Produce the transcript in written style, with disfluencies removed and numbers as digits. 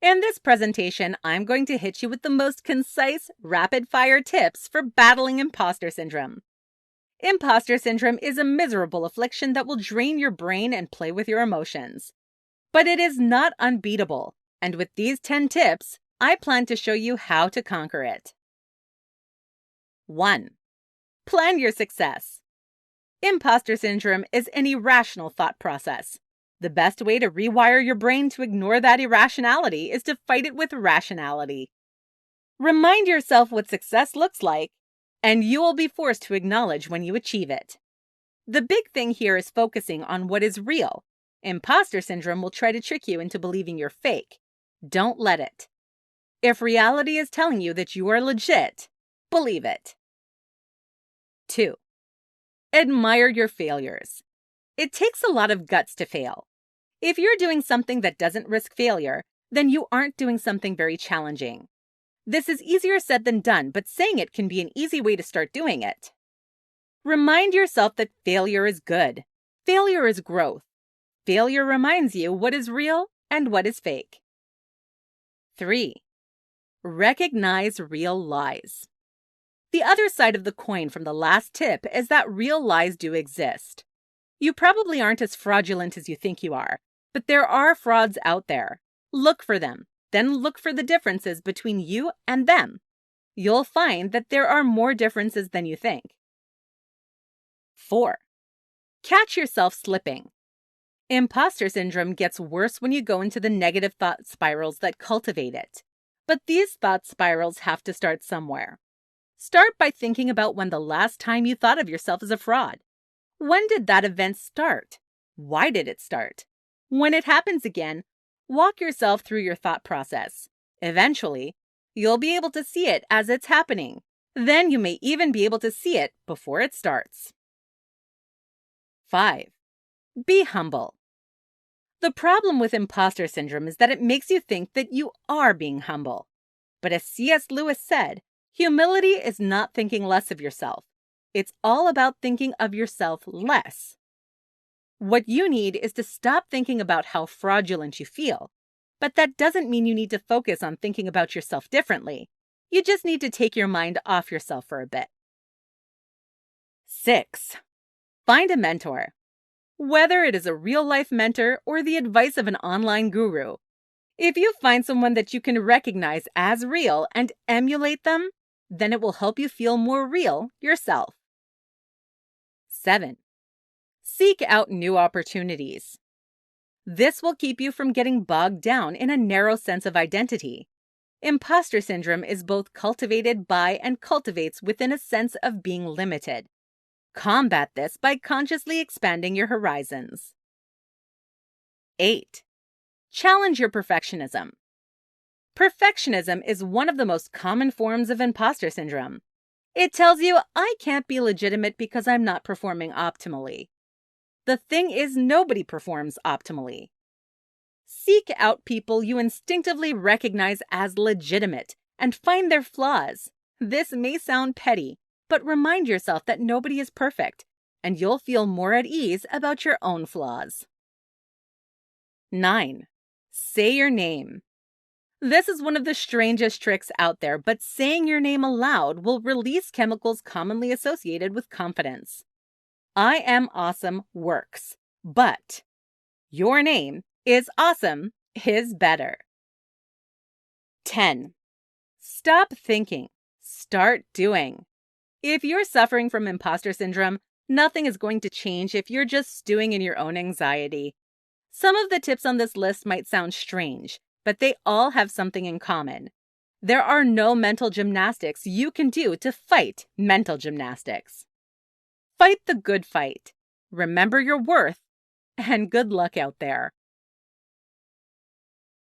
In this presentation, I'm going to hit you with the most concise, rapid-fire tips for battling imposter syndrome. Imposter syndrome is a miserable affliction that will drain your brain and play with your emotions. But it is not unbeatable, and with these 10 tips, I plan to show you how to conquer it. 1. Plan your success. Imposter syndrome is an irrational thought process. The best way to rewire your brain to ignore that irrationality is to fight it with rationality. Remind yourself what success looks like, and you will be forced to acknowledge when you achieve it. The big thing here is focusing on what is real. Imposter syndrome will try to trick you into believing you're fake. Don't let it. If reality is telling you that you are legit, believe it. 2. Admire your failures. It takes a lot of guts to fail. If you're doing something that doesn't risk failure, then you aren't doing something very challenging. This is easier said than done, but saying it can be an easy way to start doing it. Remind yourself that failure is good. Failure is growth. Failure reminds you what is real and what is fake. 3. Recognize real lies. The other side of the coin from the last tip is that real lies do exist. You probably aren't as fraudulent as you think you are, but there are frauds out there. Look for them, then look for the differences between you and them. You'll find that there are more differences than you think. 4. Catch yourself slipping. Imposter syndrome gets worse when you go into the negative thought spirals that cultivate it. But these thought spirals have to start somewhere. Start by thinking about when the last time you thought of yourself as a fraud. When did that event start? Why did it start? When it happens again, walk yourself through your thought process. Eventually, you'll be able to see it as it's happening. Then you may even be able to see it before it starts. 5. Be humble. The problem with imposter syndrome is that it makes you think that you are being humble. But as C.S. Lewis said, humility is not thinking less of yourself. It's all about thinking of yourself less. What you need is to stop thinking about how fraudulent you feel. But that doesn't mean you need to focus on thinking about yourself differently. You just need to take your mind off yourself for a bit. 6. Find a mentor. Whether it is a real-life mentor or the advice of an online guru, if you find someone that you can recognize as real and emulate them, then it will help you feel more real yourself. 7. Seek out new opportunities. This will keep you from getting bogged down in a narrow sense of identity. Imposter syndrome is both cultivated by and cultivates within a sense of being limited. Combat this by consciously expanding your horizons. 8. Challenge your perfectionism. Perfectionism is one of the most common forms of imposter syndrome. It tells you, I can't be legitimate because I'm not performing optimally. The thing is, nobody performs optimally. Seek out people you instinctively recognize as legitimate and find their flaws. This may sound petty, but remind yourself that nobody is perfect, and you'll feel more at ease about your own flaws. 9. Say your name. This is one of the strangest tricks out there, but saying your name aloud will release chemicals commonly associated with confidence. I am awesome works, but your name is awesome is better. 10. Stop thinking. Start doing. If you're suffering from imposter syndrome, nothing is going to change if you're just stewing in your own anxiety. Some of the tips on this list might sound strange, but they all have something in common. There are no mental gymnastics you can do to fight mental gymnastics. Fight the good fight. Remember your worth, and good luck out there.